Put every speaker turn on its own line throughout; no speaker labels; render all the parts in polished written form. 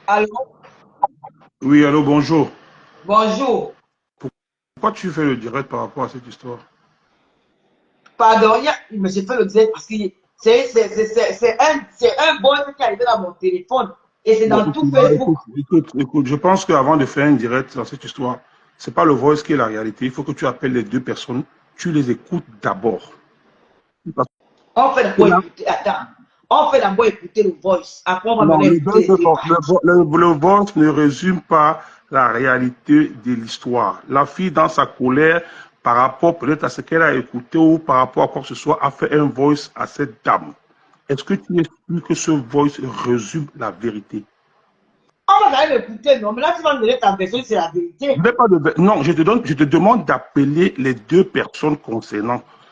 Allô?
Oui, allô, bonjour.
Bonjour.
Pourquoi tu fais le direct par rapport à cette histoire?
Pardon, mais j'ai fait le direct parce que c'est un bon qui est arrivé dans mon téléphone et c'est
Bon,
dans tout Facebook.
écoute, je pense qu'avant de faire un direct dans cette histoire, c'est pas le voice qui est la réalité. Il faut que tu appelles les deux personnes, tu les écoutes d'abord. Parce
On fait
que
d'abord
là,
écouter, attends, on fait d'abord écouter le voice. Après, on va
non,
maintenant écouter les parties.
le voice ne résume pas la réalité de l'histoire. La fille, dans sa colère, par rapport peut-être à ce qu'elle a écouté ou par rapport à quoi que ce soit, a fait un voice à cette dame. Est-ce que tu expliques que ce voice résume la vérité?
On va quand même écouter, non, mais là, tu vas me donner ta version, c'est la vérité.
Non, je te demande d'appeler les deux personnes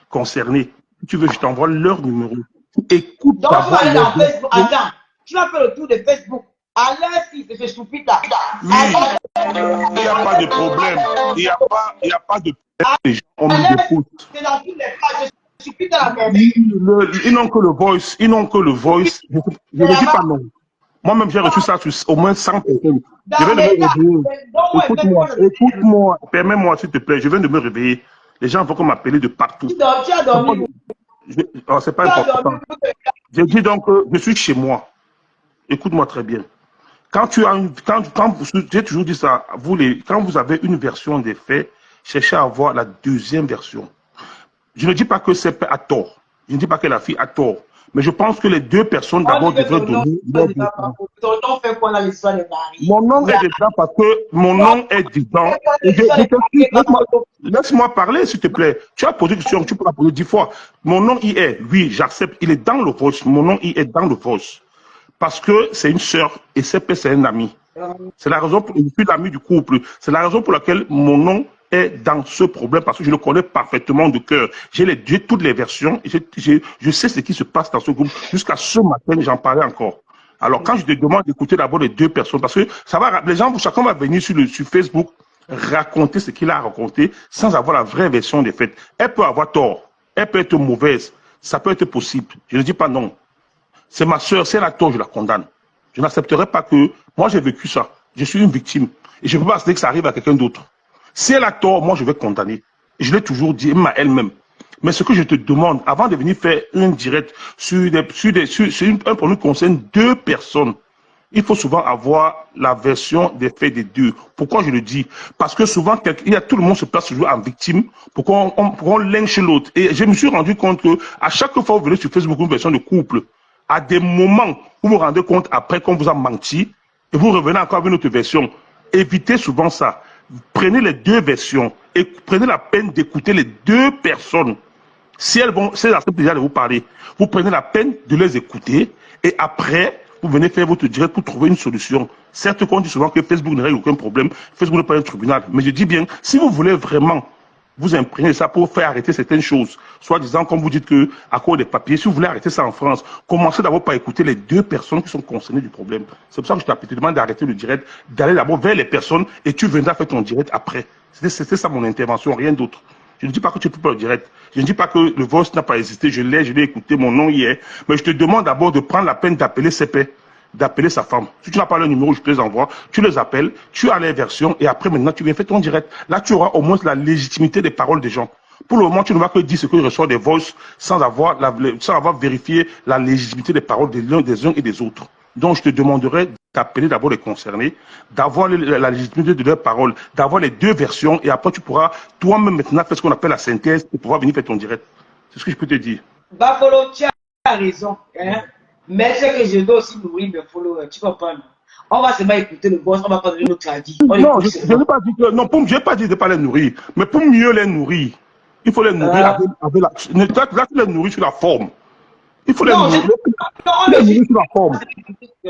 concernées. Si tu veux, je t'envoie leur numéro. Écoute
Donc, tu vas
d'abord
aller
les
dans
deux.
Facebook. Attends, tu vas faire le tour de Facebook. À l'heure si c'est stupide là.
Oui, il n'y a pas de problème. Il y a pas de problème. Les gens ont
À
mis des
l'heure,
pouces.
c'est dans toutes les pages. C'est stupide dans la maison.
Ils n'ont que le voice. Ils n'ont que le voice. Je
C'est
ne dis pas
là-bas.
non. Moi-même, j'ai reçu ça sur au moins 100 personnes. Je
Dans
viens de me
mes cas,
réveiller.
donne-moi un mec,
Écoute-moi,
moi je vais.
écoute-moi. Permets-moi, s'il te plaît. Je viens de me réveiller. Les gens vont m'appeler de partout.
Tu as dormi où?
Oh, c'est pas
Tu as dormi
important.
où?
J'ai dit donc que je suis chez moi. Écoute-moi très bien. Quand tu as j'ai toujours dit ça, quand vous avez une version des faits, cherchez à avoir la deuxième version. Je ne dis pas que c'est à tort. Je ne dis pas que la fille a tort. Mais je pense que les deux personnes
On
d'abord
dit que
devraient
ton nom,
donner leur version.
ton nom fait quoi dans l'histoire des maris?
Mon nom
Il y
est
a
dedans parce que mon nom est dedans. Et
l'histoire
je
des
t'explique,
maris.
laisse-moi parler, s'il te plaît. Tu as posé une question, tu peux la poser 10 fois. Mon nom y est, oui, j'accepte. Il est dans le voice. Mon nom y est dans le voice. Parce que c'est une sœur et c'est un ami. C'est la raison pour, je suis l'ami du couple. C'est la raison pour laquelle mon nom est dans ce problème parce que je le connais parfaitement de cœur. J'ai toutes les versions et je sais ce qui se passe dans ce groupe. Jusqu'à ce matin, j'en parlais encore. Alors, quand je te demande d'écouter d'abord les deux personnes, parce que ça va, les gens, chacun va venir sur Facebook raconter ce qu'il a raconté sans avoir la vraie version des faits. Elle peut avoir tort, elle peut être mauvaise, ça peut être possible. Je ne dis pas non. C'est ma soeur, si elle a tort, je la condamne. Je n'accepterai pas que, moi j'ai vécu ça, je suis une victime, et je ne peux pas accepter que ça arrive à quelqu'un d'autre. Si elle a tort, moi je vais condamner. Et je l'ai toujours dit, même à elle-même. Mais ce que je te demande, avant de venir faire un direct sur un problème qui concerne deux personnes, il faut souvent avoir la version des faits des deux. Pourquoi je le dis? Parce que souvent, tout le monde se place toujours en victime pour qu'on lynche l'autre. Et je me suis rendu compte que à chaque fois que vous venez sur Facebook une version de couple, à des moments où vous vous rendez compte après qu'on vous a menti, et vous revenez encore avec une autre version. Évitez souvent ça. Prenez les deux versions et prenez la peine d'écouter les deux personnes. Si elles acceptent déjà de vous parler, vous prenez la peine de les écouter et après, vous venez faire votre direct pour trouver une solution. Certes, qu'on dit souvent que Facebook ne règle aucun problème, Facebook n'est pas un tribunal. Mais je dis bien, si vous voulez vraiment vous imprégner ça pour faire arrêter certaines choses, soit disant, comme vous dites que à cause des papiers, si vous voulez arrêter ça en France, commencez d'abord par écouter les deux personnes qui sont concernées du problème. C'est pour ça que je te demande d'arrêter le direct, d'aller d'abord vers les personnes et tu viendras faire ton direct après. C'était ça mon intervention, rien d'autre. Je ne dis pas que tu peux pas le direct. Je ne dis pas que le voice n'a pas existé. Je l'ai écouté, mon nom y est. Mais je te demande d'abord de prendre la peine d'appeler CP, d'appeler sa femme. Si tu n'as pas le numéro, je te les envoie. Tu les appelles, tu as les versions et après maintenant tu viens faire ton direct. Là, tu auras au moins la légitimité des paroles des gens. Pour le moment, tu ne vas que dire ce que je reçois des voices sans avoir vérifié la légitimité des paroles des uns et des autres. Donc, je te demanderai d'appeler d'abord les concernés, d'avoir la légitimité de leurs paroles, d'avoir les deux versions, et après tu pourras toi-même maintenant faire ce qu'on appelle la synthèse et pouvoir venir faire ton direct. C'est ce que je peux te dire.
Buffalo, tu as raison. Hein? Mais c'est que je dois aussi nourrir mes followers. Tu comprends? On va seulement écouter le boss, on va pas donner notre avis.
Non, je n'ai pas dit que, non, je n'ai pas dit de ne pas les nourrir, mais pour mieux les nourrir, il faut les nourrir avec là, tu les nourris sur la forme. Il faut les
non,
nourrir,
non,
tu les nourris sur la forme.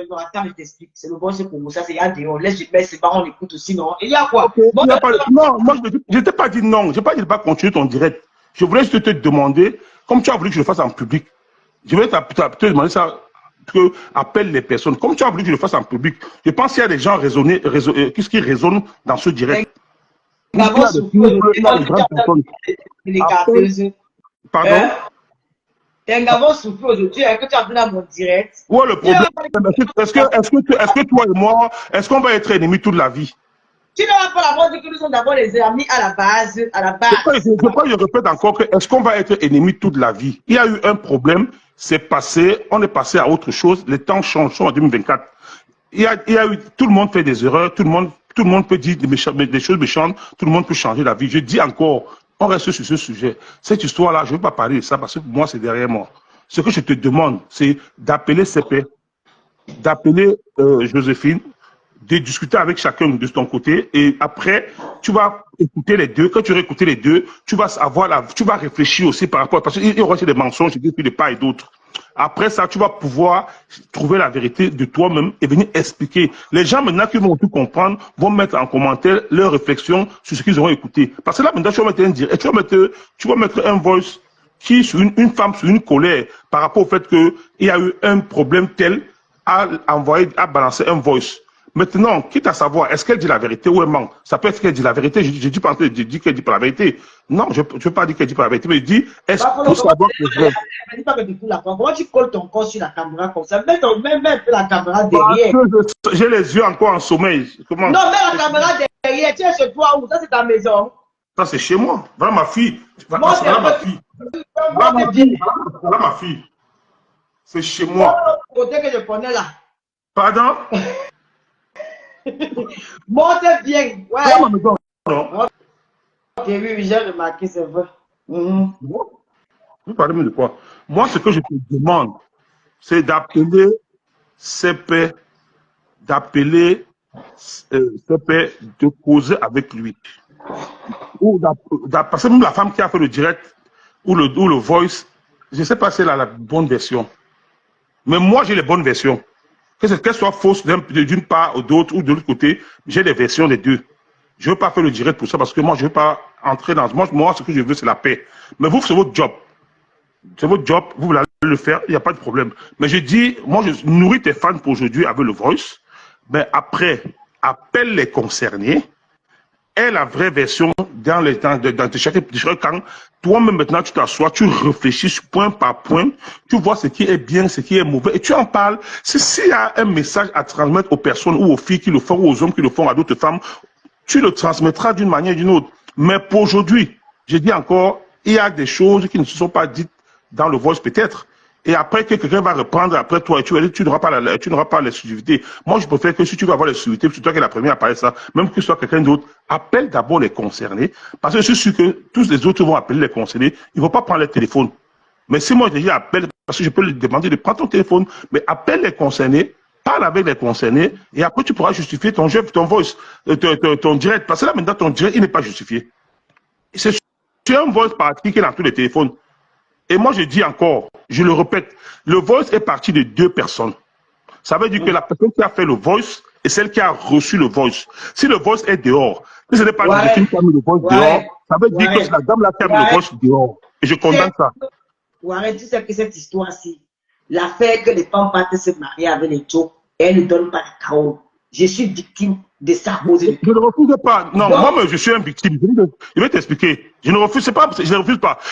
non, attends, je t'explique. C'est le boss pour ça, c'est Yadé. On laisse ses parents, on écoute aussi, non? Il y a quoi?
Okay.
Bon,
Non, moi, je ne t'ai pas dit non. Je n'ai pas dit de ne pas continuer ton direct. Je voulais juste te demander, comme tu as voulu que je le fasse en public, je voulais te demander ça, que appelle les personnes. Comme tu as voulu que je le fasse en public, je pense qu'il y a des gens qui résonnent dans ce direct.
d'abord,
Il y a des grandes personnes.
les carteuses.
Pardon?
Tes gars vont souffrir aujourd'hui, que tu as appelé à mon direct.
Où est le problème? Est-ce que toi et moi, est-ce qu'on va être ennemis toute la vie?
Tu ne vas pas l'avoir dit que nous sommes d'abord les amis à la base.
Je répète encore que est-ce qu'on va être ennemis toute la vie? Il y a eu un problème, c'est passé, on est passé à autre chose, les temps changent en 2024. Il y a eu, tout le monde fait des erreurs, tout le monde peut dire des choses méchantes, tout le monde peut changer la vie. Je dis encore, on reste sur ce sujet. Cette histoire-là, je ne veux pas parler de ça parce que pour moi, c'est derrière moi. Ce que je te demande, c'est d'appeler CP, d'appeler Joséphine, de discuter avec chacun de ton côté et après, tu vas écouter les deux. Quand tu vas écouter les deux, tu vas réfléchir aussi par rapport, parce qu'il y aura aussi des mensonges de part et d'autre. Après ça, tu vas pouvoir trouver la vérité de toi-même et venir expliquer. Les gens maintenant qui vont tout comprendre vont mettre en commentaire leurs réflexions sur ce qu'ils auront écouté. Parce que là maintenant, tu vas mettre un direct, tu vas mettre un voice qui sur une femme sur une colère par rapport au fait qu'il y a eu un problème tel à balancer un voice. Maintenant, quitte à savoir, est-ce qu'elle dit la vérité ou elle ment? Ça peut être qu'elle dit la vérité. Je dis pas qu'elle dit pas la vérité. Non, je ne veux pas dire qu'elle dit pas la vérité, mais je dis, est-ce pour savoir que c'est vrai?
Elle dit pas que tu fous la croix. Comment tu colles ton corps sur la caméra comme ça? Mets la caméra derrière.
J'ai les yeux encore en sommeil. Comment?
Non, mets la caméra derrière. Tu es chez toi où? Ça, c'est ta maison.
Ça, c'est chez moi. Voilà ma fille. Voilà ma fille. Voilà ma fille. C'est chez moi.
Côté que je connais là.
Pardon?
Monte bien. Ouais.
Non.
Ok, oui, j'ai remarqué, c'est vrai.
Vous parlez de quoi? Moi, ce que je te demande, c'est d'appeler CP, de causer avec lui. Parce que même la femme qui a fait le direct ou le voice, je ne sais pas si elle a la bonne version. Mais moi, j'ai les bonnes versions. Qu'elle soit fausse d'une part ou d'autre, ou de l'autre côté, j'ai des versions des deux. Je ne veux pas faire le direct pour ça parce que moi, je ne veux pas entrer dans... Moi, ce que je veux, c'est la paix. Mais vous, c'est votre job. C'est votre job, vous voulez le faire, il n'y a pas de problème. Mais je dis, moi, je nourris tes fans pour aujourd'hui avec le voice. Mais après, appelle les concernés. Est la vraie version dans chaque camp. Toi-même, maintenant, tu t'assois, tu réfléchis point par point, tu vois ce qui est bien, ce qui est mauvais, et tu en parles. S'il y a un message à transmettre aux personnes ou aux filles qui le font, ou aux hommes qui le font à d'autres femmes, tu le transmettras d'une manière ou d'une autre. Mais pour aujourd'hui, je dis encore, il y a des choses qui ne se sont pas dites dans le voice peut-être. Et après que quelqu'un va reprendre après toi et tu n'auras pas l'exclusivité. Moi, je préfère que si tu veux avoir l'exclusivité, c'est toi qui es la première à parler ça, même que ce soit quelqu'un d'autre, appelle d'abord les concernés, parce que je suis sûr que tous les autres vont appeler les concernés, ils ne vont pas prendre le téléphone. Mais si moi je dis appelle, parce que je peux lui demander de prendre ton téléphone, mais appelle les concernés, parle avec les concernés, et après tu pourras justifier ton jeu, ton voice, ton direct, parce que là maintenant ton direct, il n'est pas justifié. C'est un voice parti qui est dans tous les téléphones. Et moi, je dis encore, je le répète, le voice est parti de deux personnes. Ça veut dire que la personne qui a fait le voice et celle qui a reçu le voice. Si le voice est dehors, si ce n'est pas une qui a mis le voice dehors, ça veut dire que c'est la dame là qui a mis le voice dehors. Et je condamne ça.
Warren, tu sais que cette histoire-ci, l'affaire que les femmes partent se marier avec les Joe, elles ne donnent pas de chaos. Je suis victime de ça.
Je ne refuse pas. Non, moi, je suis un victime. Je vais t'expliquer. Je ne refuse pas.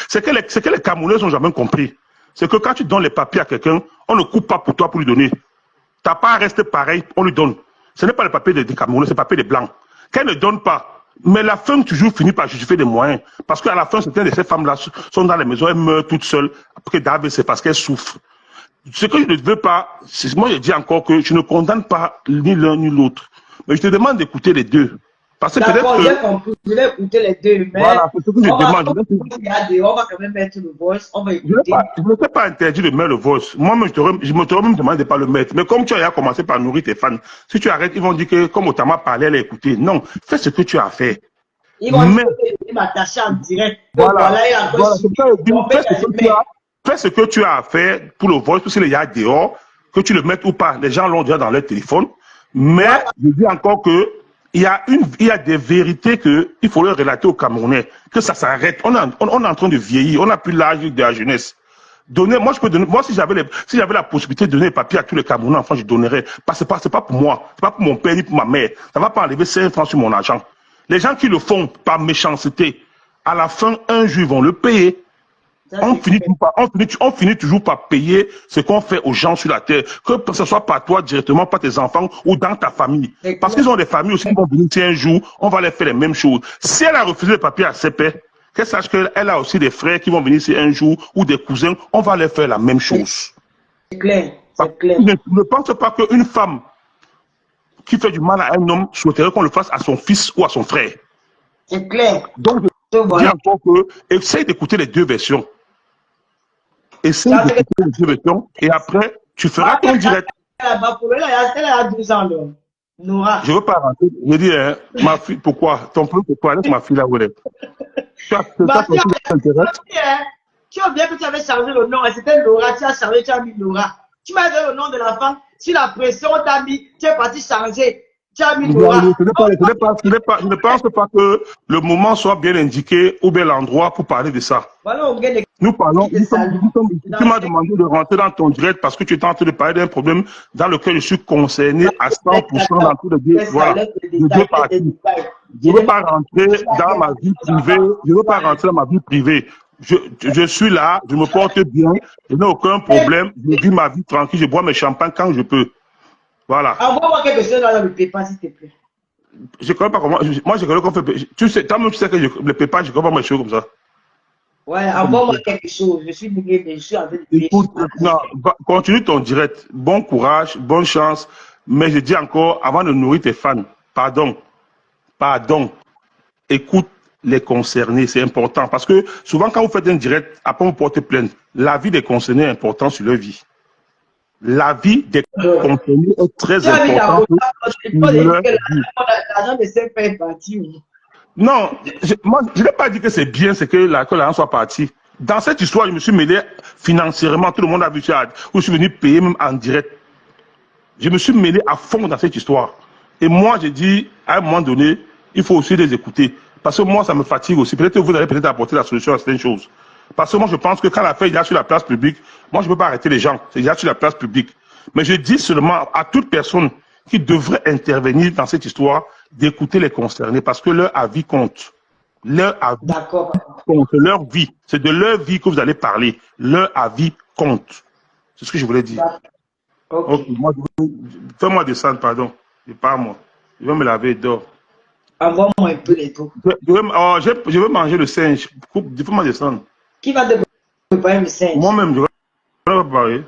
C'est que les Camerounais n'ont jamais compris. C'est que quand tu donnes les papiers à quelqu'un, on ne coupe pas pour toi pour lui donner. Tu n'as pas à rester pareil, on lui donne. Ce n'est pas le papier des Camerounais, c'est le papier des Blancs. Qu'elle ne donne pas. Mais la fin, toujours, finit par justifier des moyens. Parce qu'à la fin, certaines de ces femmes-là sont dans les maisons, elles meurent toutes seules. Après, c'est parce qu'elles souffrent. Ce que je ne veux pas, moi je dis encore que je ne condamne pas ni l'un ni l'autre. Mais je te demande d'écouter les deux. Parce que peut-être que...
j'ai compris, je vais écouter les deux, mais
voilà, c'est ce que je demande.
On va quand même mettre le voice, on va écouter.
Je ne t'ai pas interdit de mettre le voice. Moi-même, je me t'aurais même demandé de ne pas le mettre. Mais comme tu as commencé par nourrir tes fans, si tu arrêtes, ils vont dire que comme Otama parlait, elle a écouté. Non, fais ce que tu as fait.
Ils vont m'attacher en direct.
Voilà, fais ce que tu as fait pour le voice, parce qu'il y a dehors, que tu le mettes ou pas. Les gens l'ont déjà dans leur téléphone. Mais je dis encore que il y a des vérités qu'il faut leur relater aux Camerounais, que ça s'arrête. On est en train de vieillir, on n'a plus l'âge de la jeunesse. Moi, je peux donner, moi, si j'avais la possibilité de donner les papiers à tous les Camerounais, enfin, je donnerais. C'est pas pour moi, c'est pas pour mon père ni pour ma mère. Ça ne va pas enlever 5 francs sur mon argent. Les gens qui le font par méchanceté, à la fin, un jour, ils vont le payer.
Ça,
On
c'est
finit,
fait.
on finit toujours par payer ce qu'on fait aux gens sur la terre, que ce soit par toi directement, par tes enfants ou dans ta famille.
C'est
Parce
clair.
qu'ils ont des familles aussi qui vont venir ici un jour, on va leur faire les mêmes choses. Si elle a refusé le papier à CP, qu'elle sache qu'elle a aussi des frères qui vont venir ici un jour ou des cousins, on va leur faire la même chose.
C'est clair.
Parce
C'est
que
clair.
ne pense pas qu'une femme qui fait du mal à un homme souhaiterait qu'on le fasse à son fils ou à son frère.
C'est clair.
Donc,
Donc,
je dis
voilà.
encore que essaye d'écouter les deux versions. Essaye
Ça, c'est
d'écouter les deux versions et après, tu feras
Ah,
ton direct.
elle a 12 ans, donc. Nora.
Je ne veux pas rentrer. Je dis, hein, ma fille, pourquoi? Ton plan, pourquoi? Laisse ma fille là où elle est. C'est ça
Ma
ton
fille,
fils qui t'intéresse?
tu as bien que tu avais changé le nom, c'était Laura, tu as changé, tu as mis Laura. Tu m'as donné le nom de la femme, si la pression t'a mis, tu es parti changer, tu as mis Laura.
Je ne pense pas que le moment soit bien indiqué ou bien l'endroit pour parler de ça.
Voilà, on gagne
Nous parlons,
qui te salue.
tu m'as demandé de rentrer dans ton direct parce que tu étais en train de parler d'un problème dans lequel je suis concerné à 100% dans tous les deux, voilà, les deux parties. Je ne veux pas rentrer dans ma vie privée, je ne veux pas rentrer dans ma vie privée. Je suis là, je me porte bien, je n'ai aucun problème, je vis ma vie tranquille, je bois mes champagnes quand je peux. Voilà.
Envoie-moi quelque chose dans le PayPal, s'il te plaît.
Je ne connais pas comment, moi je connais qu'on fait, tu sais, toi-même tu sais que le PayPal, je ne connais pas mes choses comme ça.
Ouais, envoie-moi quelque chose. Je suis déguisé, je suis en train de
Écoute, non, continue ton direct. Bon courage, bonne chance. Mais je dis encore, avant de nourrir tes fans, pardon, écoute les concernés, c'est important. Parce que souvent, quand vous faites un direct, après vous portez plainte, la vie des concernés est importante sur leur vie. La vie des concernés est très importante sur leur vie.
L'argent de cette est parti.
Non, moi, je n'ai pas dit que c'est bien que l'argent soit parti. Dans cette histoire, je me suis mêlé financièrement. Tout le monde a vu ça. Je suis venu payer même en direct. Je me suis mêlé à fond dans cette histoire. Et moi, j'ai dit, à un moment donné, il faut aussi les écouter. Parce que moi, ça me fatigue aussi. Peut-être que vous allez peut-être apporter la solution à certaines choses. Parce que moi, je pense que quand l'affaire est déjà sur la place publique, moi, je ne peux pas arrêter les gens. C'est déjà sur la place publique. Mais je dis seulement à toute personne qui devrait intervenir dans cette histoire d'écouter les concernés parce que leur avis compte. Leur avis compte, leur vie. C'est de leur vie que vous allez parler. Leur avis compte. C'est ce que je voulais dire. Ok. Fais-moi descendre, pardon. Et pas moi. Je vais me laver et dehors.
Envoie-moi un peu les trucs.
Je vais manger le singe. Fais-moi descendre.
Qui va te préparer le singe?
Moi-même, je vais préparer.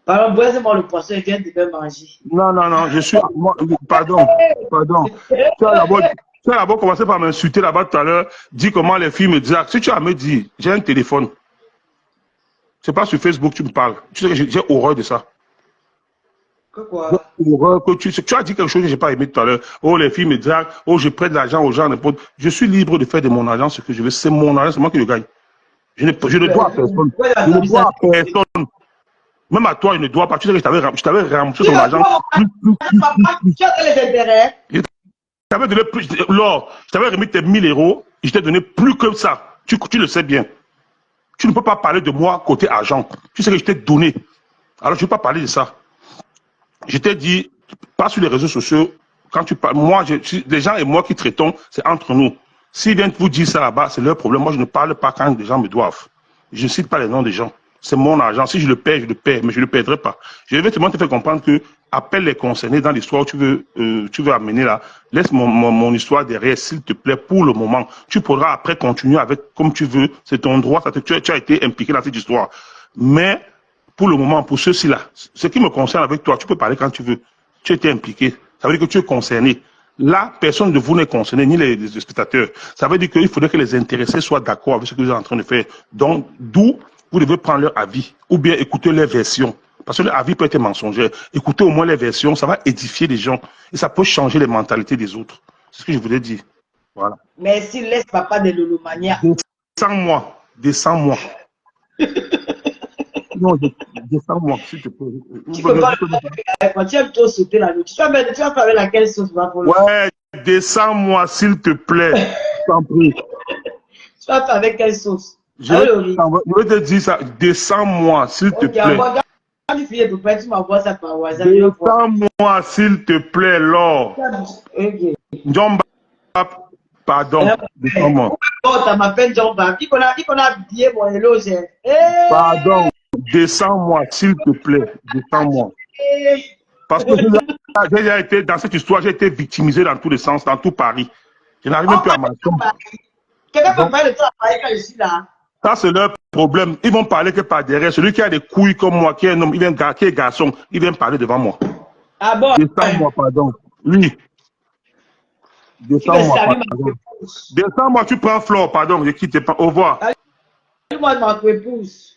Pardon, moi le poisson, il vient de me manger.
Non, je suis. Pardon. Tu as d'abord commencé par m'insulter là-bas tout à l'heure. Dis comment les filles me disent. Si tu as à me dire, j'ai un téléphone. C'est pas sur Facebook que tu me parles. Tu sais que j'ai horreur de ça.
Quoi?
Horreur que tu as dit quelque chose que je n'ai pas aimé tout à l'heure. Oh, les filles me disent, oh, je prête de l'argent aux gens, n'importe. Je suis libre de faire de mon argent ce que je veux. C'est mon argent, c'est moi qui le gagne. Je ne dois à personne. Je ne dois à personne. Même à toi, je ne dois pas. Tu sais que je t'avais remboursé ton argent.
Tu as les intérêts.
Je t'avais donné plus. Laure, je t'avais remis tes 1000 euros. Je t'ai donné plus que ça. Tu le sais bien. Tu ne peux pas parler de moi côté argent. Tu sais que je t'ai donné. Alors, je ne vais pas parler de ça. Je t'ai dit, pas sur les réseaux sociaux. Quand tu parles, moi, les gens et moi qui traitons, c'est entre nous. S'ils viennent vous dire ça là-bas, c'est leur problème. Moi, je ne parle pas quand les gens me doivent. Je ne cite pas les noms des gens. C'est mon argent. Si je le paie, je le paie, mais je ne le paierai pas. Je vais te faire comprendre que appelle les concernés dans l'histoire où tu veux amener là. Laisse mon histoire derrière, s'il te plaît, pour le moment. Tu pourras après continuer avec comme tu veux. C'est ton droit. Tu as été impliqué dans cette histoire. Mais pour le moment, pour ceux-ci-là, ce qui me concerne avec toi, tu peux parler quand tu veux. Tu as été impliqué. Ça veut dire que tu es concerné. Là, personne de vous n'est concerné, ni les spectateurs. Ça veut dire qu'il faudrait que les intéressés soient d'accord avec ce que vous êtes en train de faire. Donc, d'où vous devez prendre leur avis ou bien écouter leur version. Parce que leur avis peut être mensonger. Écoutez au moins les versions, ça va édifier les gens et ça peut changer les mentalités des autres. C'est ce que je voulais dire. Voilà.
Merci, laisse papa de l'olomania.
Descends-moi. Non, descends-moi, s'il te plaît.
Tu peux pas quand tu aimes trop sauter la nuit. Tu vas faire avec laquelle sauce va pour le...
Ouais, descends-moi, s'il te plaît. Je t'en prie.
Tu vas faire avec quelle sauce?
Je vais te dire ça. Descends-moi, s'il te plaît.
Quand tu finis de près, tu m'envoies ça par WhatsApp.
Descends-moi, s'il te plaît, Laure.
Ok.
John Pardon, descends-moi.
Oh, t'as ma peine, John Bab. Qui qu'on a habillé mon éloge.
Pardon, descends-moi, s'il te plaît. Descends-moi. Parce que j'ai déjà été, dans cette histoire, j'ai été victimisé dans tous les sens, dans tout Paris. Je n'arrive même plus à marcher.
Quelqu'un peut parler de toi à Paris quand je suis là.
Ça, c'est leur problème. Ils vont parler que par derrière. Celui qui a des couilles comme moi, qui est un homme, qui est garçon, il vient parler devant moi.
Ah bon?
Descends-moi, pardon. Oui. Descends-moi, pardon. Descends-moi, tu prends Flore, pardon. Je quitte pas. Au revoir.
Salut-moi de ma épouse.